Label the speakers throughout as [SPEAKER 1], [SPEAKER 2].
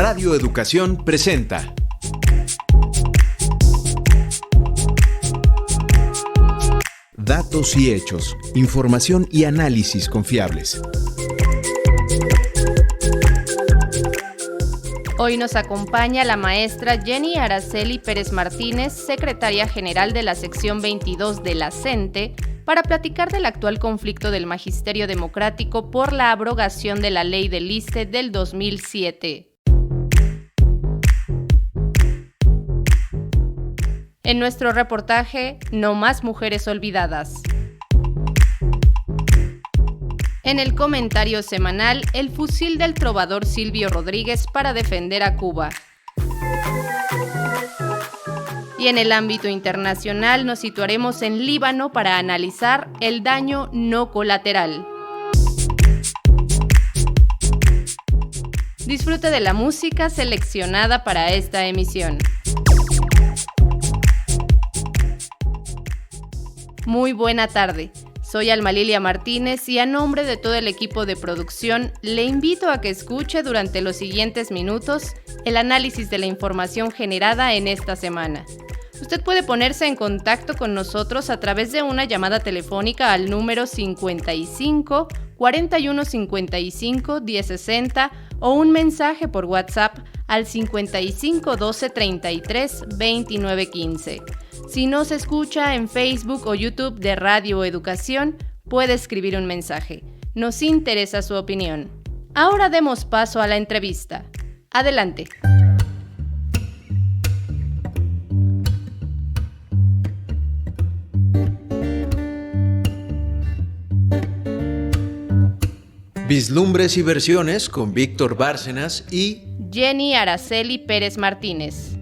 [SPEAKER 1] Radio Educación presenta Datos y hechos, información y análisis confiables.
[SPEAKER 2] Hoy nos acompaña la maestra Jenny Araceli Pérez Martínez, secretaria general de la sección 22 de la CENTE, para platicar del actual conflicto del Magisterio Democrático por la abrogación de la Ley del ISSSTE del 2007. En nuestro reportaje, No más mujeres olvidadas. En el comentario semanal, el fusil del trovador Silvio Rodríguez para defender a Cuba. Y en el ámbito internacional nos situaremos en Líbano para analizar el daño no colateral. Disfrute de la música seleccionada para esta emisión. Muy buena tarde. Soy Alma Lilia Martínez y a nombre de todo el equipo de producción le invito a que escuche durante los siguientes minutos el análisis de la información generada en esta semana. Usted puede ponerse en contacto con nosotros a través de una llamada telefónica al número 55 41 55 1060 o un mensaje por WhatsApp al 55 12 33 29 15. Si nos escucha en Facebook o YouTube de Radio Educación, puede escribir un mensaje. Nos interesa su opinión. Ahora demos paso a la entrevista. Adelante.
[SPEAKER 1] Vislumbres y versiones con Víctor Bárcenas y
[SPEAKER 2] Jenny Araceli Pérez Martínez.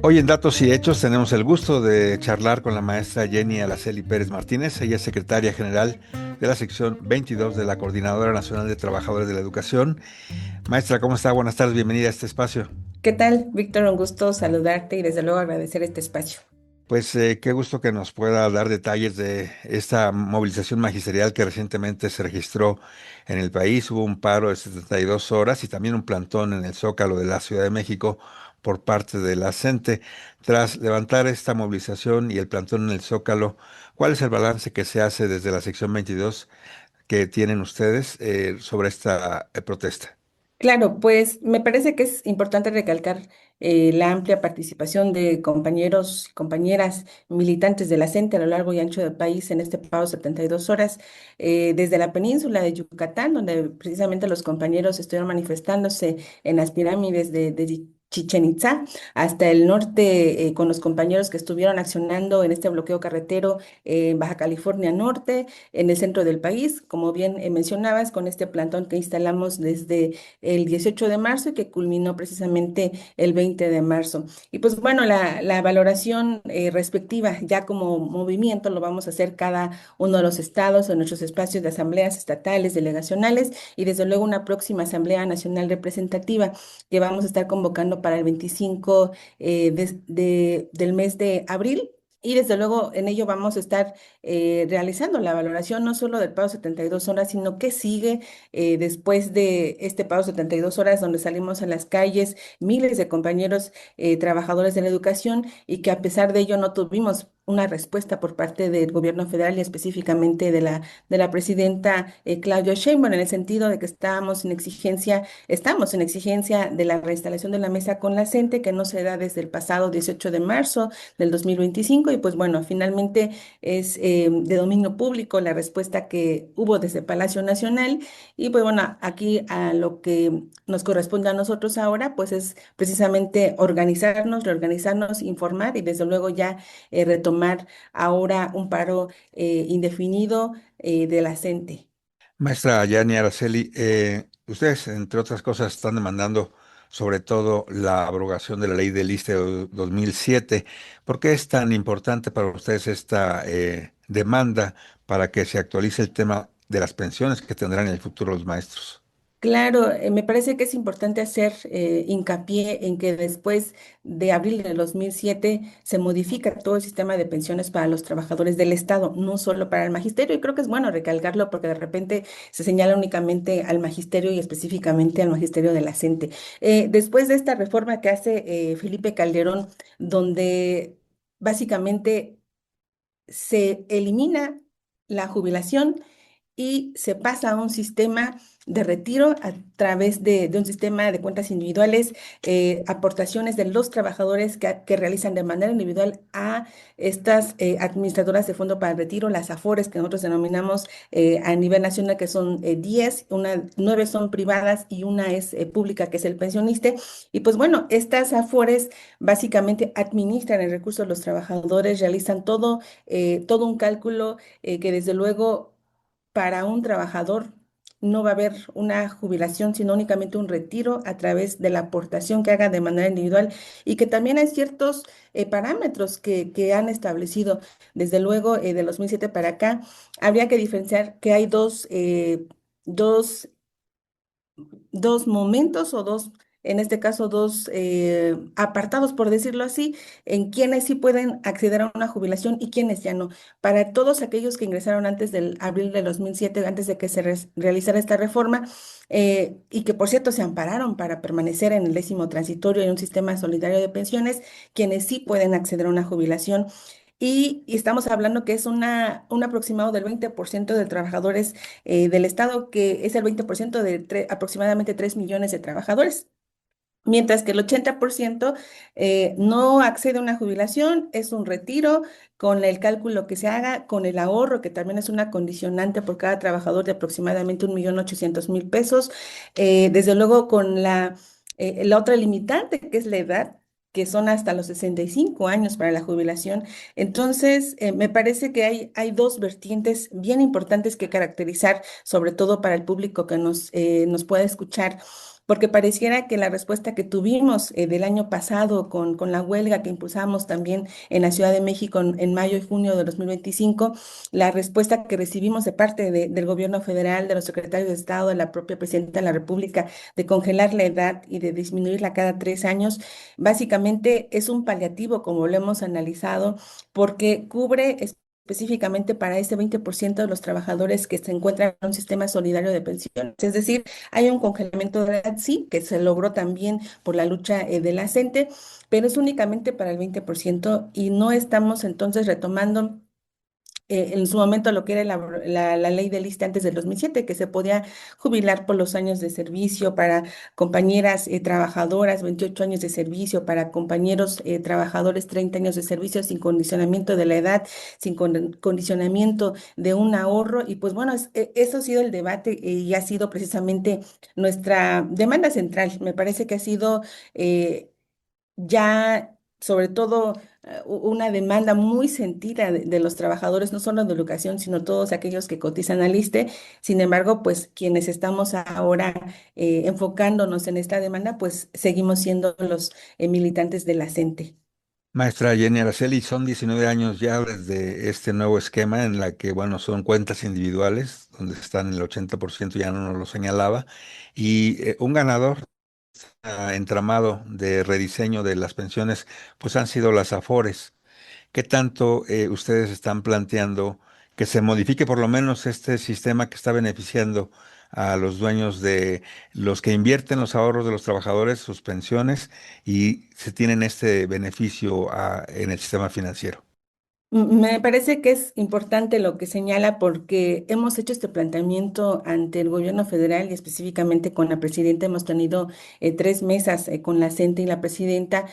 [SPEAKER 3] Hoy en Datos y Hechos tenemos el gusto de charlar con la maestra Jenny Araceli Pérez Martínez. Ella es secretaria general de la sección 22 de la Coordinadora Nacional de Trabajadores de la Educación. Maestra, ¿cómo está? Buenas tardes, bienvenida a este espacio.
[SPEAKER 4] ¿Qué tal, Víctor? Un gusto saludarte y desde luego agradecer este espacio.
[SPEAKER 3] Pues qué gusto que nos pueda dar detalles de esta movilización magisterial que recientemente se registró en el país. Hubo un paro de 72 horas y también un plantón en el Zócalo de la Ciudad de México por parte de la CENTE. Tras levantar esta movilización y el plantón en el Zócalo, ¿cuál es el balance que se hace desde la sección 22 que tienen ustedes sobre esta protesta?
[SPEAKER 4] Claro, pues me parece que es importante recalcar la amplia participación de compañeros y compañeras militantes de la CENTE a lo largo y ancho del país en este paro 72 horas, desde la península de Yucatán, donde precisamente los compañeros estuvieron manifestándose en las pirámides de Chichén Itzá, hasta el norte con los compañeros que estuvieron accionando en este bloqueo carretero en Baja California Norte, en el centro del país, como bien mencionabas, con este plantón que instalamos desde el 18 de marzo y que culminó precisamente el 20 de marzo. Y pues bueno, la valoración respectiva ya como movimiento lo vamos a hacer cada uno de los estados en nuestros espacios de asambleas estatales, delegacionales y desde luego una próxima Asamblea Nacional Representativa que vamos a estar convocando para el 25 del mes de abril. Y desde luego en ello vamos a estar realizando la valoración no solo del paro 72 horas, sino qué sigue después de este paro 72 horas donde salimos a las calles miles de compañeros trabajadores de la educación y que a pesar de ello no tuvimos una respuesta por parte del gobierno federal y específicamente de la presidenta Claudia Sheinbaum en el sentido de que estamos en exigencia de la reinstalación de la mesa con la CENTE que no se da desde el pasado 18 de marzo del 2025 y pues bueno, finalmente es de dominio público la respuesta que hubo desde Palacio Nacional y pues bueno, aquí a lo que nos corresponde a nosotros ahora pues es precisamente reorganizarnos, informar y desde luego ya retomar ahora un paro indefinido de la CENTE.
[SPEAKER 3] Maestra Jenny Araceli, ustedes, entre otras cosas, están demandando sobre todo la abrogación de la ley del ISSSTE de 2007. ¿Por qué es tan importante para ustedes esta demanda para que se actualice el tema de las pensiones que tendrán en el futuro los maestros?
[SPEAKER 4] Claro, me parece que es importante hacer hincapié en que después de abril de 2007 se modifica todo el sistema de pensiones para los trabajadores del Estado, no solo para el magisterio, y creo que es bueno recalcarlo porque de repente se señala únicamente al magisterio y específicamente al magisterio de la CENTE. Después de esta reforma que hace Felipe Calderón, donde básicamente se elimina la jubilación y se pasa a un sistema de retiro a través de un sistema de cuentas individuales, aportaciones de los trabajadores que realizan de manera individual a estas administradoras de fondo para el retiro, las AFORES que nosotros denominamos a nivel nacional, que son 10, 9 son privadas y una es pública, que es el pensionista. Y pues bueno, estas AFORES básicamente administran el recurso de los trabajadores, realizan todo un cálculo que desde luego para un trabajador no va a haber una jubilación, sino únicamente un retiro a través de la aportación que haga de manera individual y que también hay ciertos parámetros que han establecido. Desde luego, de 2007 para acá, habría que diferenciar que hay dos dos momentos o en este caso, dos apartados, por decirlo así, en quienes sí pueden acceder a una jubilación y quienes ya no. Para todos aquellos que ingresaron antes del abril de 2007, antes de que se realizara esta reforma, y que por cierto se ampararon para permanecer en el décimo transitorio en un sistema solidario de pensiones, quienes sí pueden acceder a una jubilación. Y estamos hablando que es un aproximado del 20% de trabajadores del Estado, que es el 20% de aproximadamente 3 millones de trabajadores. Mientras que el 80% no accede a una jubilación, es un retiro con el cálculo que se haga, con el ahorro, que también es una condicionante por cada trabajador de aproximadamente 1.800.000 pesos. Desde luego con la otra limitante, que es la edad, que son hasta los 65 años para la jubilación. Entonces, me parece que hay dos vertientes bien importantes que caracterizar, sobre todo para el público que nos pueda escuchar, porque pareciera que la respuesta que tuvimos del año pasado con la huelga que impulsamos también en la Ciudad de México en mayo y junio de 2025, la respuesta que recibimos de parte del gobierno federal, de los secretarios de Estado, de la propia presidenta de la República, de congelar la edad y de disminuirla cada 3 años, básicamente es un paliativo, como lo hemos analizado, porque cubre específicamente para ese 20% de los trabajadores que se encuentran en un sistema solidario de pensiones. Es decir, hay un congelamiento de la edad, sí, que se logró también por la lucha de la CENTE, pero es únicamente para el 20% y no estamos entonces retomando en su momento lo que era la ley de lista antes del 2007, que se podía jubilar por los años de servicio para compañeras trabajadoras, 28 años de servicio, para compañeros trabajadores, 30 años de servicio, sin condicionamiento de la edad, sin condicionamiento de un ahorro. Y pues bueno, eso ha sido el debate y ha sido precisamente nuestra demanda central. Me parece que ha sido ya, sobre todo, una demanda muy sentida de los trabajadores, no solo de educación, sino todos aquellos que cotizan al ISSSTE. Sin embargo, pues quienes estamos ahora enfocándonos en esta demanda, pues seguimos siendo los militantes de la CENTE.
[SPEAKER 3] Maestra Jenny Araceli, son 19 años ya desde este nuevo esquema en la que, bueno, son cuentas individuales, donde están el 80%, ya no nos lo señalaba, y un ganador entramado de rediseño de las pensiones, pues han sido las AFORES. ¿Qué tanto ustedes están planteando que se modifique por lo menos este sistema que está beneficiando a los dueños de los que invierten los ahorros de los trabajadores, sus pensiones, y se tienen este beneficio en el sistema financiero?
[SPEAKER 4] Me parece que es importante lo que señala porque hemos hecho este planteamiento ante el gobierno federal y específicamente con la presidenta. Hemos tenido 3 mesas con la CENTE y la presidenta,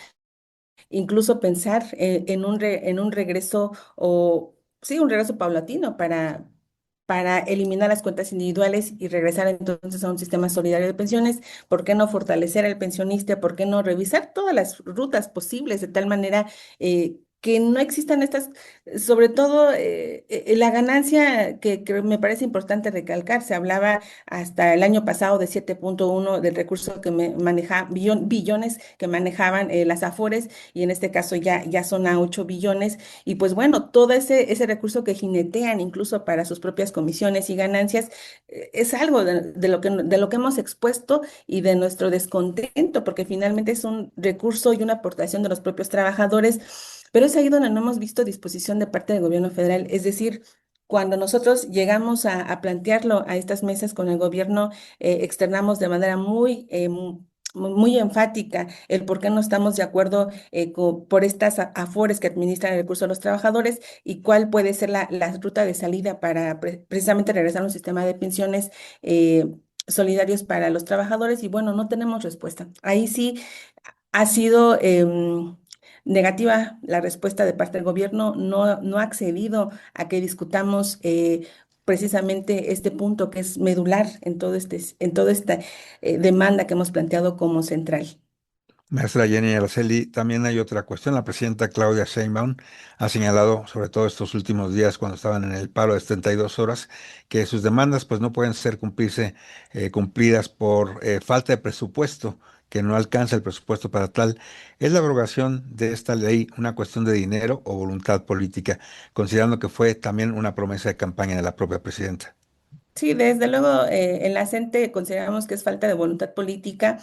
[SPEAKER 4] incluso pensar en un regreso o sí, un regreso paulatino para eliminar las cuentas individuales y regresar entonces a un sistema solidario de pensiones. ¿Por qué no fortalecer al pensionista? ¿Por qué no revisar todas las rutas posibles de tal manera que no existan estas, sobre todo la ganancia que me parece importante recalcar, se hablaba hasta el año pasado de 7.1 del recurso que maneja, billones que manejaban las Afores, y en este caso ya son a 8 billones, y pues bueno, todo ese recurso que jinetean incluso para sus propias comisiones y ganancias, es algo de lo que hemos expuesto y de nuestro descontento, porque finalmente es un recurso y una aportación de los propios trabajadores, pero es ahí donde no hemos visto disposición de parte del gobierno federal. Es decir, cuando nosotros llegamos a plantearlo a estas mesas con el gobierno, externamos de manera muy enfática el por qué no estamos de acuerdo por estas afores que administran el recurso de los trabajadores, y cuál puede ser la ruta de salida para precisamente regresar a un sistema de pensiones solidarios para los trabajadores. Y bueno, no tenemos respuesta. Ahí sí ha sido negativa la respuesta de parte del gobierno, no ha accedido a que discutamos precisamente este punto que es medular en toda esta demanda que hemos planteado como central.
[SPEAKER 3] Maestra Jenny Araceli, también hay otra cuestión. La presidenta Claudia Sheinbaum ha señalado, sobre todo estos últimos días cuando estaban en el paro de 72 horas, que sus demandas pues no pueden ser cumplidas por falta de presupuesto, que no alcanza el presupuesto para tal. ¿Es la abrogación de esta ley una cuestión de dinero o voluntad política, considerando que fue también una promesa de campaña de la propia presidenta?
[SPEAKER 4] Sí, desde luego, en la CENTE consideramos que es falta de voluntad política,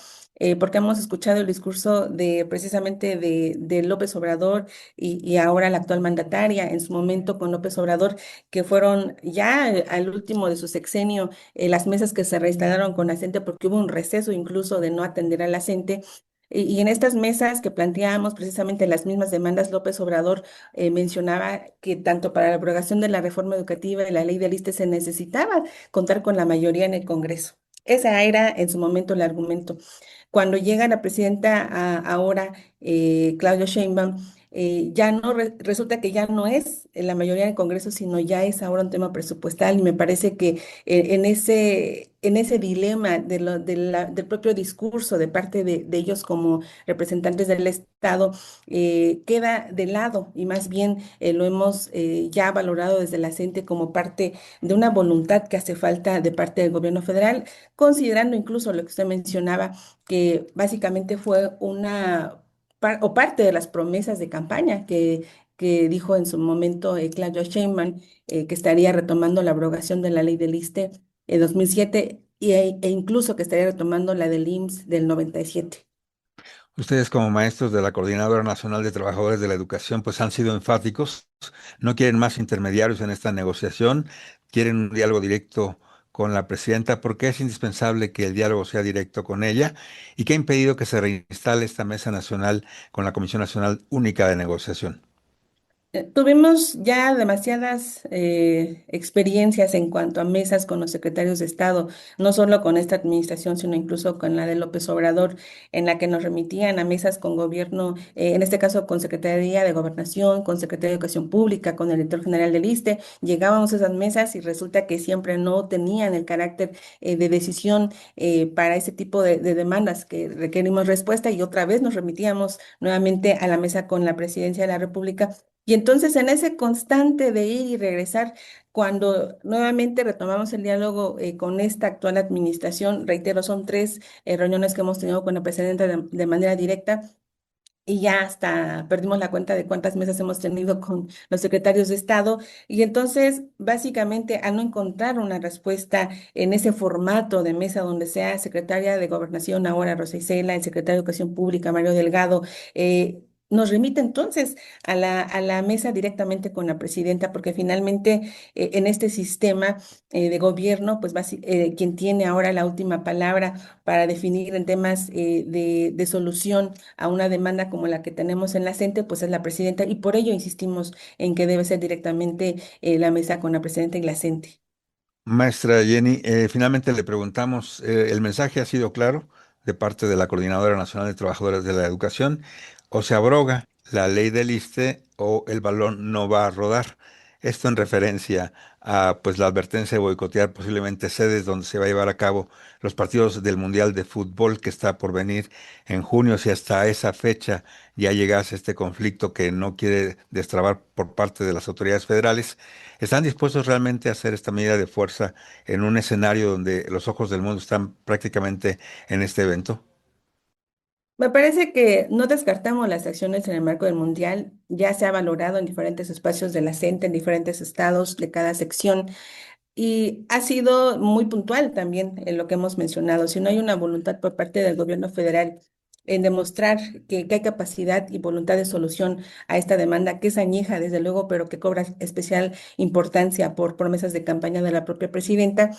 [SPEAKER 4] porque hemos escuchado el discurso de precisamente de López Obrador y ahora la actual mandataria, en su momento con López Obrador, que fueron ya al último de su sexenio, las mesas que se reinstalaron con la CENTE porque hubo un receso incluso de no atender a la CENTE. Y en estas mesas que planteamos precisamente las mismas demandas, López Obrador mencionaba que tanto para la abrogación de la reforma educativa y la ley del ISSSTE se necesitaba contar con la mayoría en el Congreso. Ese era en su momento el argumento. Cuando llega la presidenta ahora, Claudia Sheinbaum, ya no resulta que ya no es la mayoría del Congreso, sino ya es ahora un tema presupuestal, y me parece que en ese dilema del propio discurso de parte de ellos como representantes del Estado, queda de lado, y más bien lo hemos ya valorado desde la CENTE como parte de una voluntad que hace falta de parte del gobierno federal, considerando incluso lo que usted mencionaba, que básicamente fue o parte de las promesas de campaña que dijo en su momento Claudia Sheinbaum, que estaría retomando la abrogación de la ley del ISSSTE en 2007, e incluso que estaría retomando la del IMSS del 97.
[SPEAKER 3] Ustedes como maestros de la Coordinadora Nacional de Trabajadores de la Educación, pues han sido enfáticos, no quieren más intermediarios en esta negociación, quieren un diálogo directo con la presidenta, porque es indispensable que el diálogo sea directo con ella, y que ha impedido que se reinstale esta mesa nacional con la Comisión Nacional Única de Negociación.
[SPEAKER 4] Tuvimos ya demasiadas experiencias en cuanto a mesas con los secretarios de Estado, no solo con esta administración, sino incluso con la de López Obrador, en la que nos remitían a mesas con gobierno, en este caso con Secretaría de Gobernación, con Secretaría de Educación Pública, con el director general del ISSSTE. Llegábamos a esas mesas y resulta que siempre no tenían el carácter de decisión para ese tipo de demandas que requerimos respuesta, y otra vez nos remitíamos nuevamente a la mesa con la Presidencia de la República. Y entonces en ese constante de ir y regresar, cuando nuevamente retomamos el diálogo con esta actual administración, reitero, son tres reuniones que hemos tenido con la presidenta de manera directa, y ya hasta perdimos la cuenta de cuántas mesas hemos tenido con los secretarios de Estado. Y entonces, básicamente, al no encontrar una respuesta en ese formato de mesa donde sea secretaria de Gobernación ahora Rosa Isela, el secretario de Educación Pública Mario Delgado, nos remite entonces a la mesa directamente con la presidenta, porque finalmente en este sistema de gobierno, pues quien tiene ahora la última palabra para definir en temas de solución a una demanda como la que tenemos en la CENTE, pues es la presidenta, y por ello insistimos en que debe ser directamente la mesa con la presidenta y la CENTE.
[SPEAKER 3] Maestra Jenny, finalmente le preguntamos, ¿el mensaje ha sido claro de parte de la Coordinadora Nacional de Trabajadores de la Educación? ¿O se abroga la ley del ISSSTE o el balón no va a rodar? Esto en referencia a pues la advertencia de boicotear posiblemente sedes donde se va a llevar a cabo los partidos del Mundial de Fútbol que está por venir en junio, si hasta esa fecha ya llegase este conflicto que no quiere destrabar por parte de las autoridades federales. ¿Están dispuestos realmente a hacer esta medida de fuerza en un escenario donde los ojos del mundo están prácticamente en este evento?
[SPEAKER 4] Me parece que no descartamos las acciones en el marco del Mundial. Ya se ha valorado en diferentes espacios de la CENTE, en diferentes estados de cada sección. Y ha sido muy puntual también en lo que hemos mencionado. Si no hay una voluntad por parte del gobierno federal en demostrar que hay capacidad y voluntad de solución a esta demanda, que es añeja, desde luego, pero que cobra especial importancia por promesas de campaña de la propia presidenta,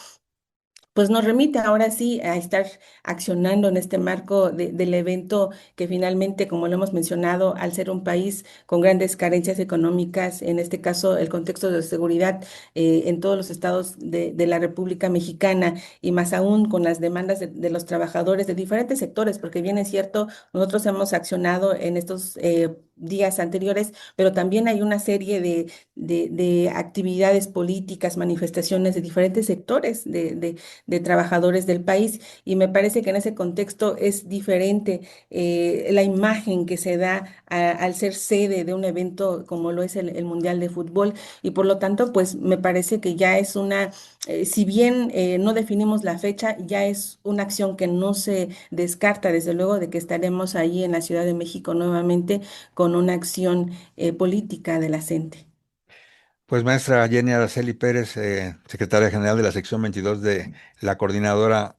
[SPEAKER 4] pues nos remite ahora sí a estar accionando en este marco del evento que finalmente, como lo hemos mencionado, al ser un país con grandes carencias económicas, en este caso el contexto de seguridad en todos los estados de la República Mexicana y más aún con las demandas de los trabajadores de diferentes sectores, porque bien es cierto, nosotros hemos accionado en estos días anteriores, pero también hay una serie de actividades políticas, manifestaciones de diferentes sectores de trabajadores del país y me parece que en ese contexto es diferente la imagen que se da al ser sede de un evento como lo es el Mundial de Fútbol y por lo tanto pues me parece que ya es una, si bien no definimos la fecha, ya es una acción que no se descarta desde luego de que estaremos ahí en la Ciudad de México nuevamente con una acción política de la CENTE.
[SPEAKER 3] Pues maestra Jenny Araceli Pérez, secretaria general de la sección 22 de la coordinadora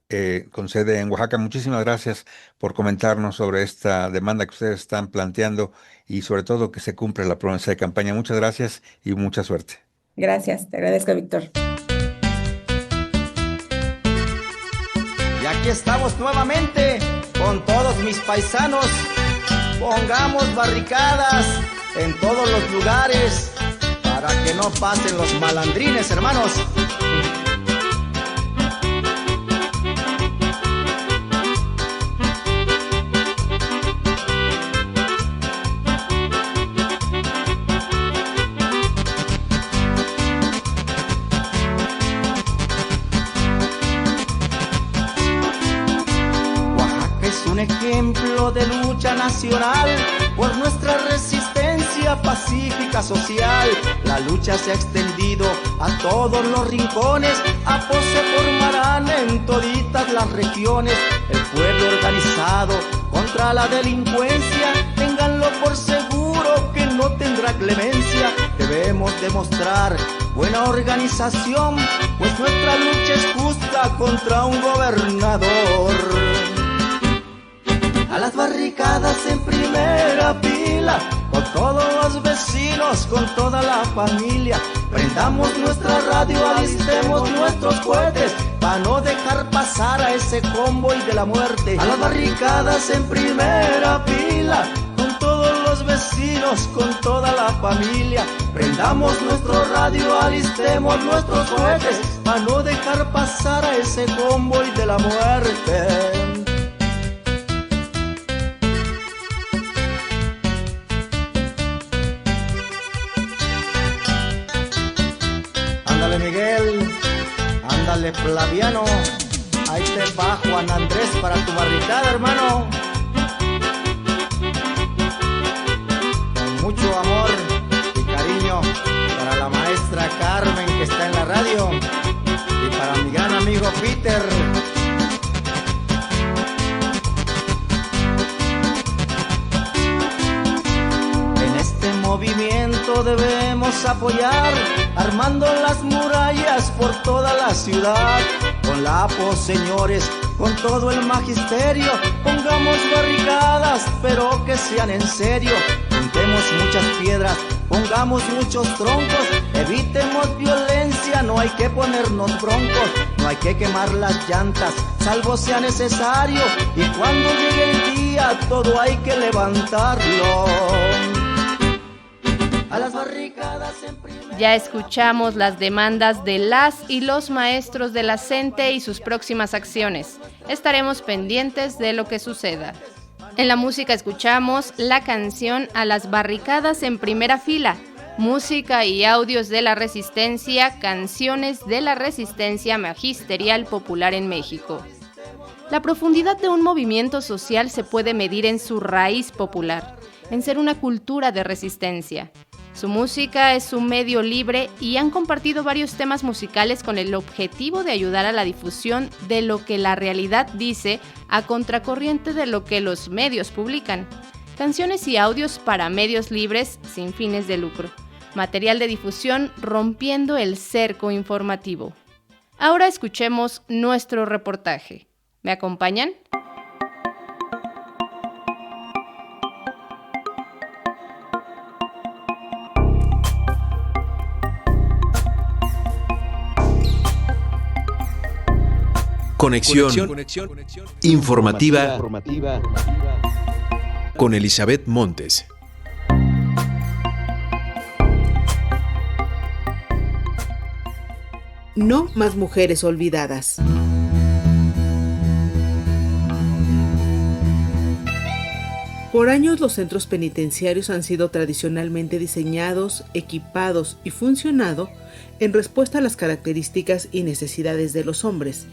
[SPEAKER 3] con sede en Oaxaca, muchísimas gracias por comentarnos sobre esta demanda que ustedes están planteando y sobre todo que se cumpla la promesa de campaña. Muchas gracias y mucha suerte.
[SPEAKER 4] Gracias, te agradezco, Víctor.
[SPEAKER 5] Y aquí estamos nuevamente con todos mis paisanos. Pongamos barricadas en todos los lugares para que no pasen los malandrines, hermanos. Oaxaca es un ejemplo de lucha nacional por nuestra resistencia pacífica social. La lucha se ha extendido a todos los rincones, a pos se formarán en toditas las regiones. El pueblo organizado contra la delincuencia, ténganlo por seguro que no tendrá clemencia. Debemos demostrar buena organización, pues nuestra lucha es justa contra un gobernador. A las barricadas en primera fila, con todos los vecinos, con toda la familia. Prendamos nuestra radio, alistemos nuestros cohetes, para no dejar pasar a ese convoy de la muerte. A las barricadas en primera fila, con todos los vecinos, con toda la familia. Prendamos nuestro radio, alistemos nuestros cohetes, para no dejar pasar a ese convoy de la muerte. Ándale Miguel, ándale Flaviano, ahí te va Juan Andrés para tu barricada, hermano. Con mucho amor y cariño para la maestra Carmen que está en la radio y para mi gran amigo Peter. En este movimiento debemos apoyar, armando las murallas por toda la ciudad. Con la APO, señores, con todo el magisterio, pongamos barricadas, pero que sean en serio. Juntemos muchas piedras, pongamos muchos troncos, evitemos violencia, no hay que ponernos broncos, no hay que quemar las llantas, salvo sea necesario, y cuando llegue el día, todo hay que levantarlo. A las barricadas en primera...
[SPEAKER 2] Ya escuchamos las demandas de las y los maestros de la CENTE y sus próximas acciones. Estaremos pendientes de lo que suceda. En la música escuchamos la canción A las barricadas en primera fila, música y audios de la resistencia, canciones de la resistencia magisterial popular en México. La profundidad de un movimiento social se puede medir en su raíz popular, en ser una cultura de resistencia. Su música es un medio libre y han compartido varios temas musicales con el objetivo de ayudar a la difusión de lo que la realidad dice a contracorriente de lo que los medios publican. Canciones y audios para medios libres sin fines de lucro. Material de difusión rompiendo el cerco informativo. Ahora escuchemos nuestro reportaje. ¿Me acompañan?
[SPEAKER 1] Conexión informativa con Elizabeth Montes.
[SPEAKER 6] No más mujeres olvidadas. Por años los centros penitenciarios han sido tradicionalmente diseñados, equipados y funcionado en respuesta a las características y necesidades de los hombres.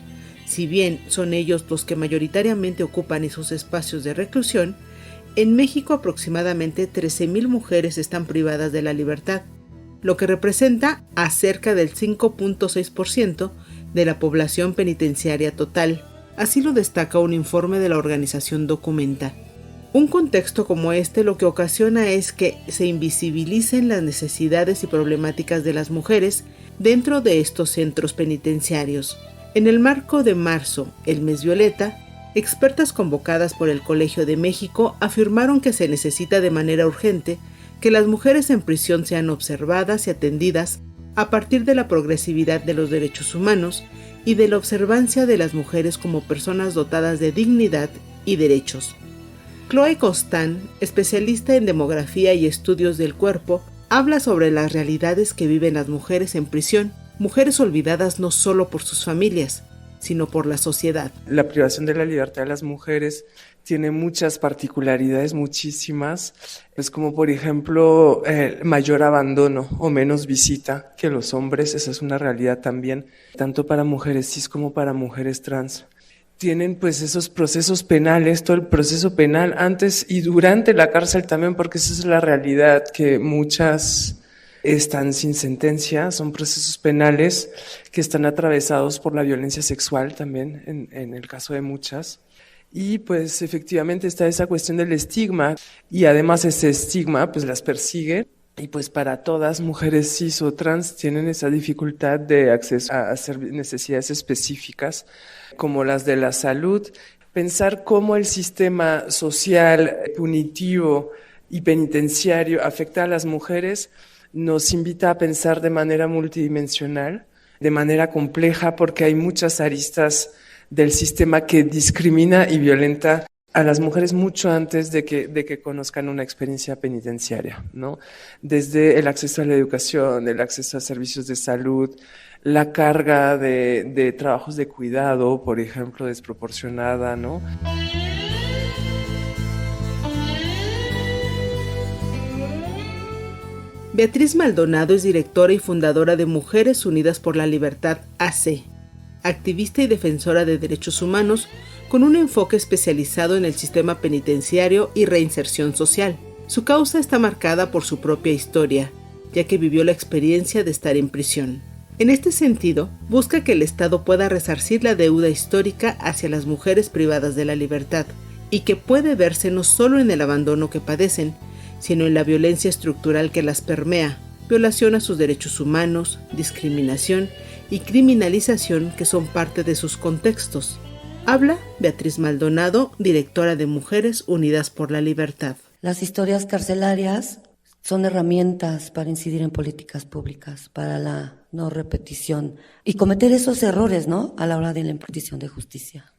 [SPEAKER 6] Si bien son ellos los que mayoritariamente ocupan esos espacios de reclusión, en México aproximadamente 13,000 mujeres están privadas de la libertad, lo que representa a cerca del 5.6% de la población penitenciaria total. Así lo destaca un informe de la organización Documenta. Un contexto como este lo que ocasiona es que se invisibilicen las necesidades y problemáticas de las mujeres dentro de estos centros penitenciarios. En el marco de marzo, el mes violeta, expertas convocadas por el Colegio de México afirmaron que se necesita de manera urgente que las mujeres en prisión sean observadas y atendidas a partir de la progresividad de los derechos humanos y de la observancia de las mujeres como personas dotadas de dignidad y derechos. Chloe Costan, especialista en demografía y estudios del cuerpo, habla sobre las realidades que viven las mujeres en prisión, mujeres olvidadas no solo por sus familias, sino por la sociedad.
[SPEAKER 7] La privación de la libertad de las mujeres tiene muchas particularidades, muchísimas. Es como, por ejemplo, mayor abandono o menos visita que los hombres. Esa es una realidad también, tanto para mujeres cis como para mujeres trans. Tienen pues esos procesos penales, todo el proceso penal antes y durante la cárcel también, porque esa es la realidad, que muchas están sin sentencia, son procesos penales que están atravesados por la violencia sexual también, en el caso de muchas. Y pues efectivamente está esa cuestión del estigma, y además ese estigma pues las persigue, y pues para todas mujeres cis o trans tienen esa dificultad de acceso a necesidades específicas como las de la salud. Pensar cómo el sistema social, punitivo y penitenciario afecta a las mujeres nos invita a pensar de manera multidimensional, de manera compleja, porque hay muchas aristas del sistema que discrimina y violenta a las mujeres mucho antes de que conozcan una experiencia penitenciaria, ¿no? Desde el acceso a la educación, el acceso a servicios de salud, la carga de trabajos de cuidado, por ejemplo, desproporcionada, ¿no?
[SPEAKER 6] Beatriz Maldonado es directora y fundadora de Mujeres Unidas por la Libertad AC, activista y defensora de derechos humanos con un enfoque especializado en el sistema penitenciario y reinserción social. Su causa está marcada por su propia historia, ya que vivió la experiencia de estar en prisión. En este sentido, busca que el Estado pueda resarcir la deuda histórica hacia las mujeres privadas de la libertad, y que puede verse no solo en el abandono que padecen, sino en la violencia estructural que las permea, violación a sus derechos humanos, discriminación y criminalización que son parte de sus contextos. Habla Beatriz Maldonado, directora de Mujeres Unidas por la Libertad.
[SPEAKER 8] Las historias carcelarias son herramientas para incidir en políticas públicas, para la no repetición y cometer esos errores, ¿no?, a la hora de la impartición de justicia.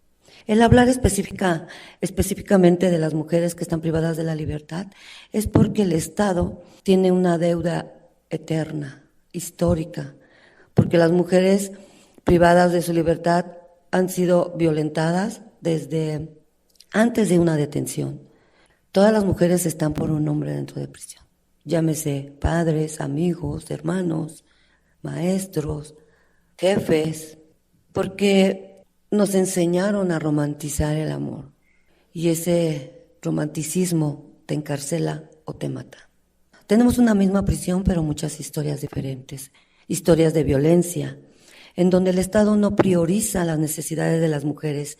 [SPEAKER 8] El hablar específicamente de las mujeres que están privadas de la libertad es porque el Estado tiene una deuda eterna, histórica, porque las mujeres privadas de su libertad han sido violentadas desde antes de una detención. Todas las mujeres están por un hombre dentro de prisión, llámese padres, amigos, hermanos, maestros, jefes, porque nos enseñaron a romantizar el amor y ese romanticismo te encarcela o te mata. Tenemos una misma prisión, pero muchas historias diferentes, historias de violencia, en donde el Estado no prioriza las necesidades de las mujeres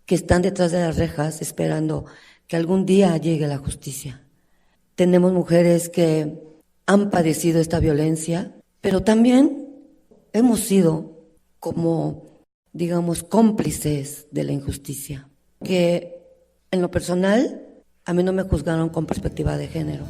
[SPEAKER 8] que están detrás de las rejas esperando que algún día llegue la justicia. Tenemos mujeres que han padecido esta violencia, pero también hemos sido como, digamos, cómplices de la injusticia, que en lo personal a mí no me juzgaron con perspectiva de género.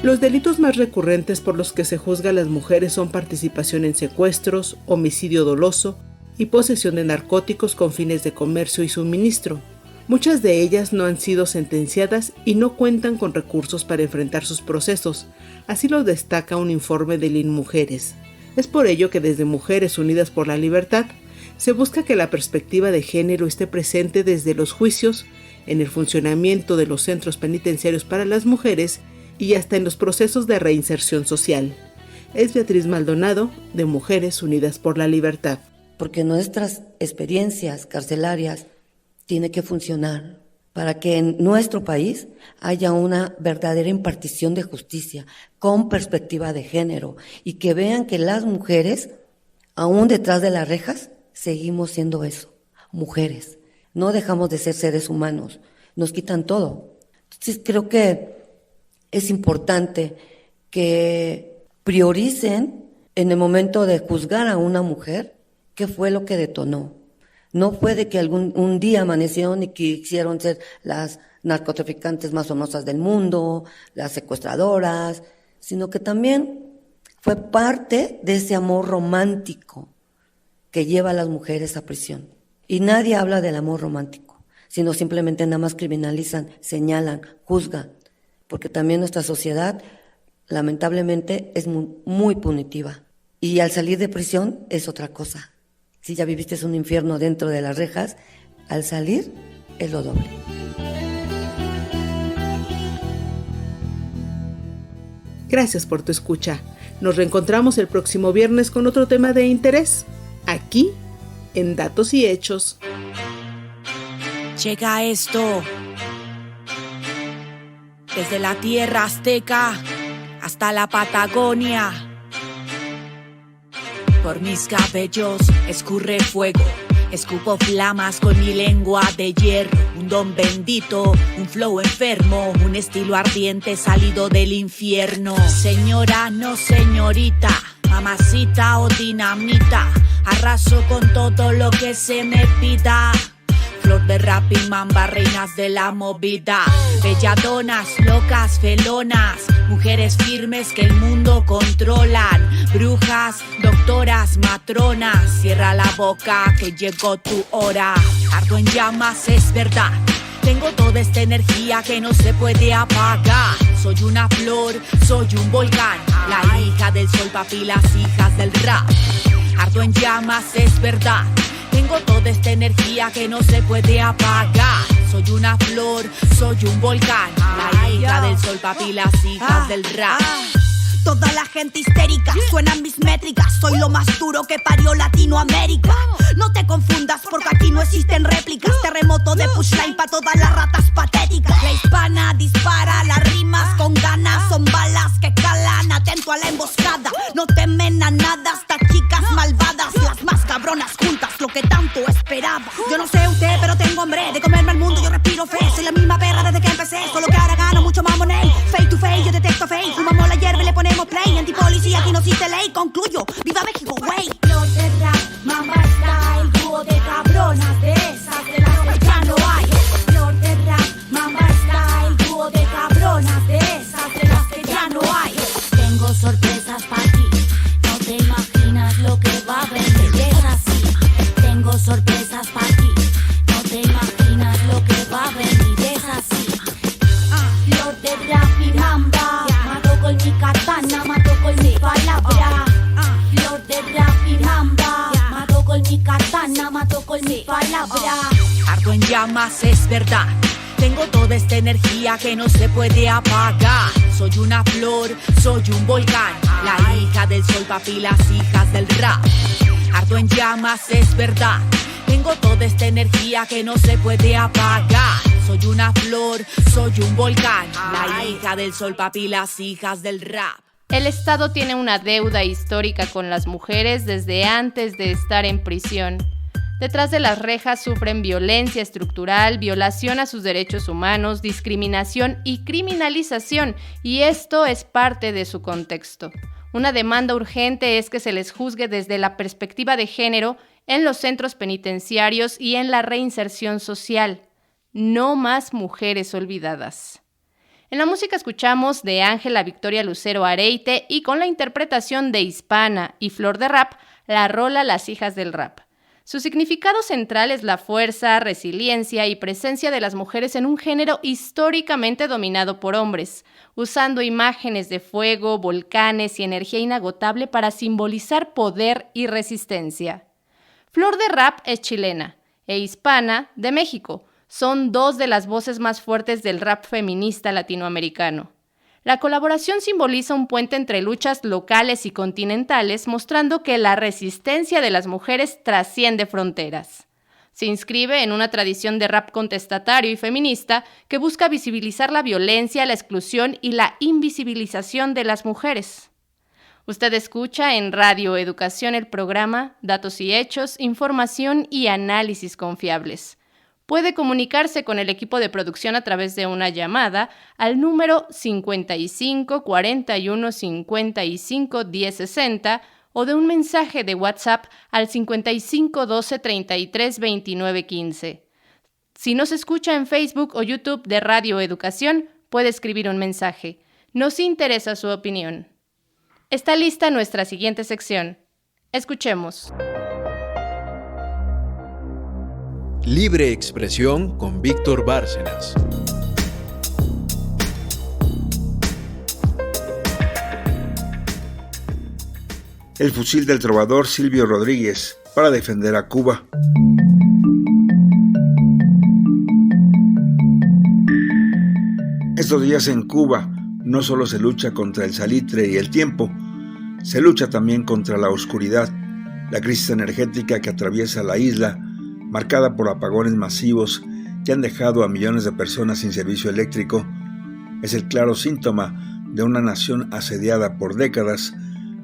[SPEAKER 6] Los delitos más recurrentes por los que se juzga a las mujeres son participación en secuestros, homicidio doloso y posesión de narcóticos con fines de comercio y suministro. Muchas de ellas no han sido sentenciadas y no cuentan con recursos para enfrentar sus procesos, así lo destaca un informe del INMujeres. Es por ello que desde Mujeres Unidas por la Libertad se busca que la perspectiva de género esté presente desde los juicios, en el funcionamiento de los centros penitenciarios para las mujeres y hasta en los procesos de reinserción social. Es Beatriz Maldonado, de Mujeres Unidas por la Libertad.
[SPEAKER 8] Porque nuestras experiencias carcelarias tienen que funcionar para que en nuestro país haya una verdadera impartición de justicia con perspectiva de género y que vean que las mujeres, aún detrás de las rejas, seguimos siendo eso, mujeres. No dejamos de ser seres humanos, nos quitan todo. Entonces creo que es importante que prioricen en el momento de juzgar a una mujer qué fue lo que detonó. No fue de que un día amanecieron y quisieron ser las narcotraficantes más famosas del mundo, las secuestradoras, sino que también fue parte de ese amor romántico que lleva a las mujeres a prisión. Y nadie habla del amor romántico, sino simplemente nada más criminalizan, señalan, juzgan. Porque también nuestra sociedad, lamentablemente, es muy punitiva. Y al salir de prisión es otra cosa. Si ya viviste un infierno dentro de las rejas, al salir es lo doble.
[SPEAKER 6] Gracias por tu escucha. Nos reencontramos el próximo viernes con otro tema de interés, aquí, en Datos y Hechos.
[SPEAKER 9] Llega esto. Desde la tierra azteca hasta la Patagonia. Por mis cabellos escurre fuego, escupo flamas con mi lengua de hierro. Un don bendito, un flow enfermo, un estilo ardiente salido del infierno. Señora, no señorita, mamacita o dinamita, arraso con todo lo que se me pida. Flor de rap y mamba, reinas de la movida. Belladonas, locas, felonas, mujeres firmes que el mundo controlan. Brujas, doctoras, matronas, cierra la boca que llegó tu hora. Ardo en llamas, es verdad. Tengo toda esta energía que no se puede apagar. Soy una flor, soy un volcán, la hija del sol, papi, las hijas del rap. Ardo en llamas, es verdad. Tengo toda esta energía que no se puede apagar. Soy una flor, soy un volcán, la hija del sol, papi, las hijas del rap.
[SPEAKER 10] Toda la gente histérica, suenan mis métricas. Soy lo más duro que parió Latinoamérica. No te confundas porque aquí no existen réplicas. Terremoto de pushline pa' todas las ratas patéticas. La hispana dispara las rimas con ganas. Son balas que calan, atento a la emboscada. No temen a nada, hasta chicas malvadas. Las más cabronas juntas, lo que tanto esperaba. Yo no sé usted, pero tengo hambre de comerme al mundo, yo respiro fe. Soy la misma perra desde que empecé, solo que ahora gano mucho más money. Face to face, yo detecto fake. Fumamos la hierba y le ponemos play. Antipolicía, aquí no existe ley. Concluyo, viva México, güey.
[SPEAKER 11] Flor de rap, mamá style, dúo de cabronas, de esas de las que ya no hay. Flor de rap, mamá style, dúo de cabronas, de esas de las que ya no hay. Tengo sorpresas para ti, no te imaginas lo que va a venir. Es así, tengo sorpresas para ti, no te imaginas lo que va a venir. Es así, flor de rap y mamba, mato con mi katana, mato con mi palabra. Flor de rap y mamba, mato con mi katana, mato con mi palabra.
[SPEAKER 9] Ardo en llamas, es verdad. Tengo toda esta energía que no se puede apagar. Soy una flor, soy un volcán, la hija del sol, papi, las hijas del rap. Ardo en llamas, es verdad. Tengo toda esta energía que no se puede apagar. Soy una flor, soy un volcán, la hija del sol, papi, las hijas del rap.
[SPEAKER 2] El Estado tiene una deuda histórica con las mujeres desde antes de estar en prisión. Detrás de las rejas sufren violencia estructural, violación a sus derechos humanos, discriminación y criminalización, y esto es parte de su contexto. Una demanda urgente es que se les juzgue desde la perspectiva de género en los centros penitenciarios y en la reinserción social. No más mujeres olvidadas. En la música escuchamos de Ángela Victoria Lucero Areite y con la interpretación de Hispana y Flor de Rap, la rola Las hijas del rap. Su significado central es la fuerza, resiliencia y presencia de las mujeres en un género históricamente dominado por hombres, usando imágenes de fuego, volcanes y energía inagotable para simbolizar poder y resistencia. Flor de Rap es chilena e Hispana de México. Son dos de las voces más fuertes del rap feminista latinoamericano. La colaboración simboliza un puente entre luchas locales y continentales, mostrando que la resistencia de las mujeres trasciende fronteras. Se inscribe en una tradición de rap contestatario y feminista que busca visibilizar la violencia, la exclusión y la invisibilización de las mujeres. Usted escucha en Radio Educación el programa Datos y Hechos, Información y Análisis Confiables. Puede comunicarse con el equipo de producción a través de una llamada al número 55 41 55 10 60 o de un mensaje de WhatsApp al 55 12 33 29 15. Si nos escucha en Facebook o YouTube de Radio Educación, puede escribir un mensaje. Nos interesa su opinión. Está lista nuestra siguiente sección. Escuchemos.
[SPEAKER 1] Libre Expresión con Víctor Bárcenas.
[SPEAKER 3] El fusil del trovador Silvio Rodríguez para defender a Cuba. Estos días en Cuba no solo se lucha contra el salitre y el tiempo, se lucha también contra la oscuridad, la crisis energética que atraviesa la isla, marcada por apagones masivos que han dejado a millones de personas sin servicio eléctrico, es el claro síntoma de una nación asediada por décadas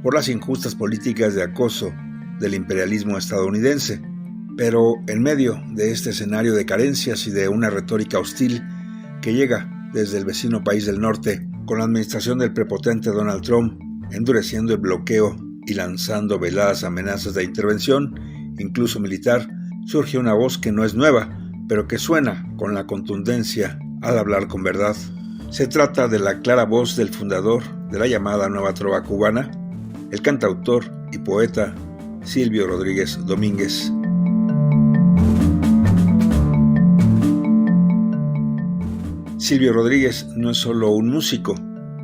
[SPEAKER 3] por las injustas políticas de acoso del imperialismo estadounidense. Pero en medio de este escenario de carencias y de una retórica hostil que llega desde el vecino país del norte, con la administración del prepotente Donald Trump endureciendo el bloqueo y lanzando veladas amenazas de intervención, incluso militar, surge una voz que no es nueva, pero que suena con la contundencia al hablar con verdad. Se trata de la clara voz del fundador de la llamada Nueva Trova Cubana, el cantautor y poeta Silvio Rodríguez Domínguez. Silvio Rodríguez no es solo un músico,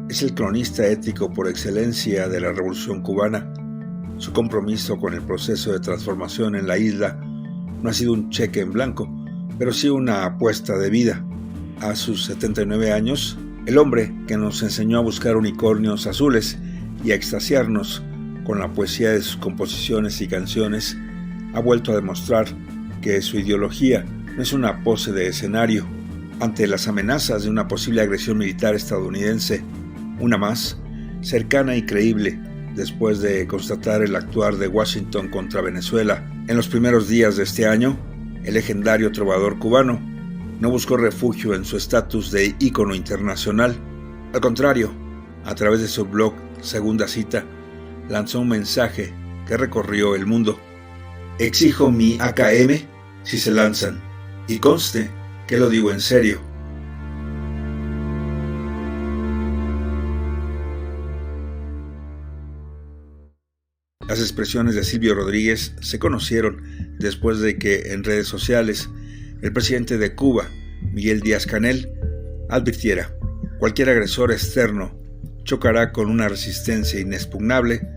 [SPEAKER 3] es el cronista ético por excelencia de la Revolución Cubana. Su compromiso con el proceso de transformación en la isla no ha sido un cheque en blanco, pero sí una apuesta de vida. A sus 79 años, el hombre que nos enseñó a buscar unicornios azules y a extasiarnos con la poesía de sus composiciones y canciones, ha vuelto a demostrar que su ideología no es una pose de escenario. Ante las amenazas de una posible agresión militar estadounidense, una más, cercana y creíble, después de constatar el actuar de Washington contra Venezuela en los primeros días de este año, el legendario trovador cubano no buscó refugio en su estatus de ícono internacional. Al contrario, a través de su blog Segunda Cita, lanzó un mensaje que recorrió el mundo. Exijo mi AKM si se lanzan, y conste que lo digo en serio. Las expresiones de Silvio Rodríguez se conocieron después de que en redes sociales el presidente de Cuba, Miguel Díaz-Canel, advirtiera: cualquier agresor externo chocará con una resistencia inexpugnable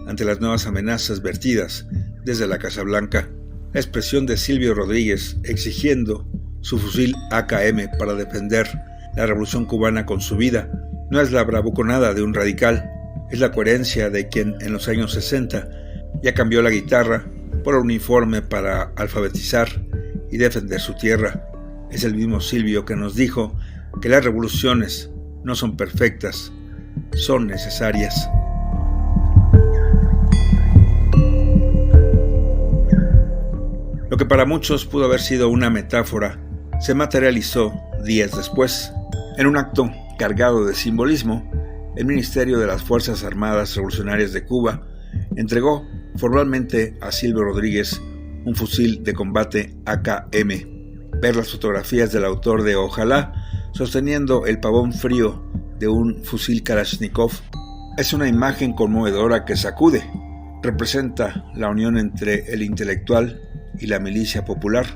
[SPEAKER 3] ante las nuevas amenazas vertidas desde la Casa Blanca. La expresión de Silvio Rodríguez exigiendo su fusil AKM para defender la revolución cubana con su vida. No es la bravuconada de un radical, es la coherencia de quien en los años 60 ya cambió la guitarra por el uniforme para alfabetizar y defender su tierra. Es el mismo Silvio que nos dijo que las revoluciones no son perfectas, son necesarias. Lo que para muchos pudo haber sido una metáfora, se materializó días después. En un acto cargado de simbolismo, el Ministerio de las Fuerzas Armadas Revolucionarias de Cuba entregó formalmente a Silvio Rodríguez un fusil de combate AKM. Ver las fotografías del autor de Ojalá sosteniendo el pavón frío de un fusil Kalashnikov es una imagen conmovedora que sacude. Representa la unión entre el intelectual y la milicia popular,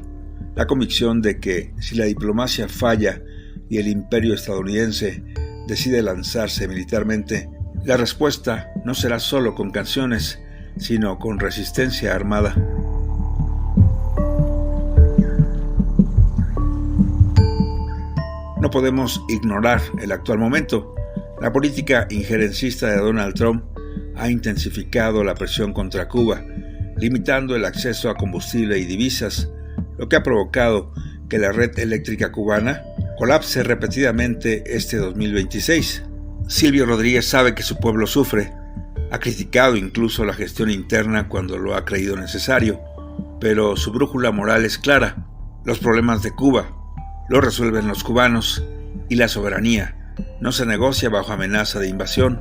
[SPEAKER 3] la convicción de que si la diplomacia falla y el imperio estadounidense decide lanzarse militarmente, la respuesta no será solo con canciones, sino con resistencia armada. No podemos ignorar el actual momento. La política injerencista de Donald Trump ha intensificado la presión contra Cuba, limitando el acceso a combustible y divisas, lo que ha provocado que la red eléctrica cubana colapse repetidamente este 2026. Silvio Rodríguez sabe que su pueblo sufre, ha criticado incluso la gestión interna cuando lo ha creído necesario, pero su brújula moral es clara: los problemas de Cuba los resuelven los cubanos y la soberanía no se negocia bajo amenaza de invasión.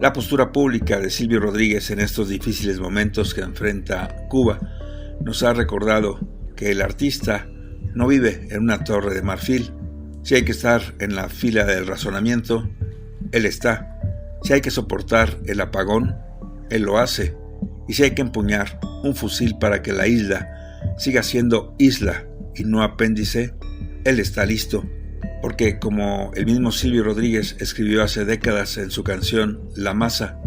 [SPEAKER 3] La postura pública de Silvio Rodríguez en estos difíciles momentos que enfrenta Cuba nos ha recordado que el artista no vive en una torre de marfil. Si hay que estar en la fila del razonamiento, él está. Si hay que soportar el apagón, él lo hace. Y si hay que empuñar un fusil para que la isla siga siendo isla y no apéndice, él está listo. Porque como el mismo Silvio Rodríguez escribió hace décadas en su canción La Masa,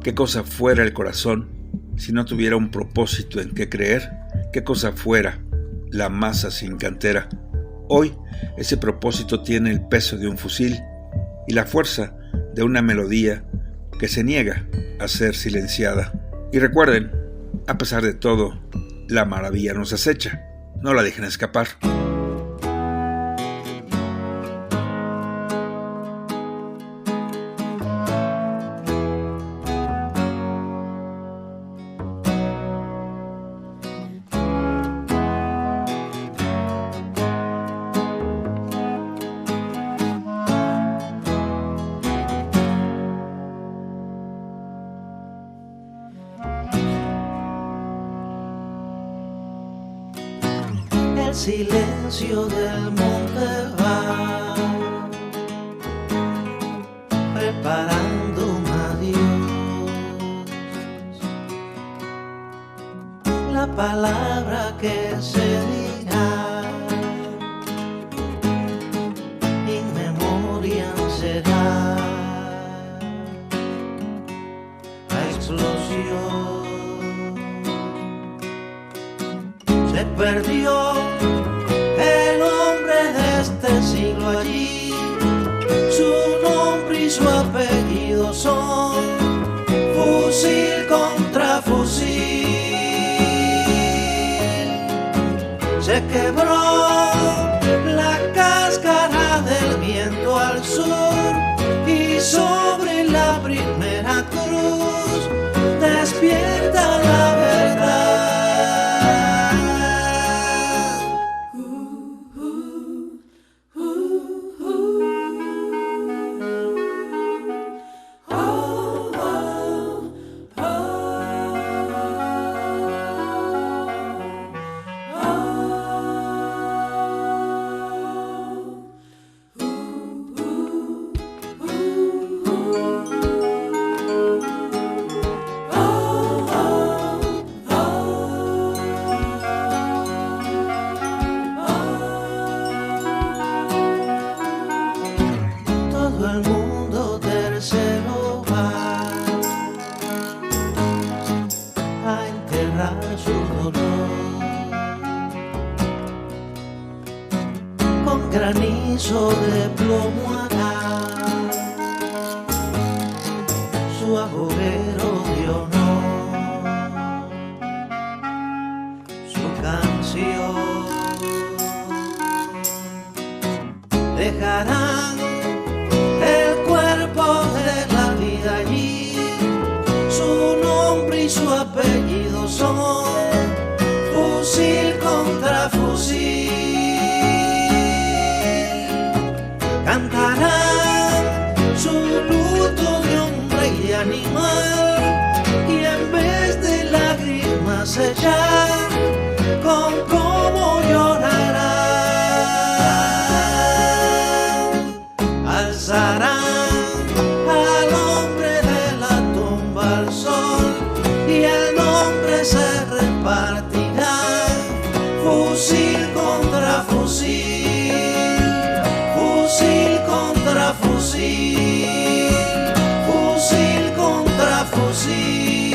[SPEAKER 3] ¿qué cosa fuera el corazón si no tuviera un propósito en qué creer? ¿Qué cosa fuera la masa sin cantera? Hoy ese propósito tiene el peso de un fusil y la fuerza de una melodía que se niega a ser silenciada. Y recuerden, a pesar de todo, la maravilla nos acecha. No la dejen escapar.
[SPEAKER 5] El silencio del monte va preparando un adiós, la palabra que se dirá in memoriam será la explosión. Se perdió el hombre de este siglo allí, su nombre y su apellido son fusil contra fusil. Se quebró la cáscara del viento al sur y sobre la primera cruz despierta la verdad. lienzo de plomo hará su agobero de honor, su canción. Dejarán el cuerpo de la vida allí, su nombre y su apellido son fusil contra fusil. Cantarán su luto de hombre y de animal, y en vez de lágrimas echar, con cómo llorarán, alzarán al hombre de la tumba al sol, y el nombre se repartirá, fusil contra fusil, fusil contra fusil, fusil contra fusil.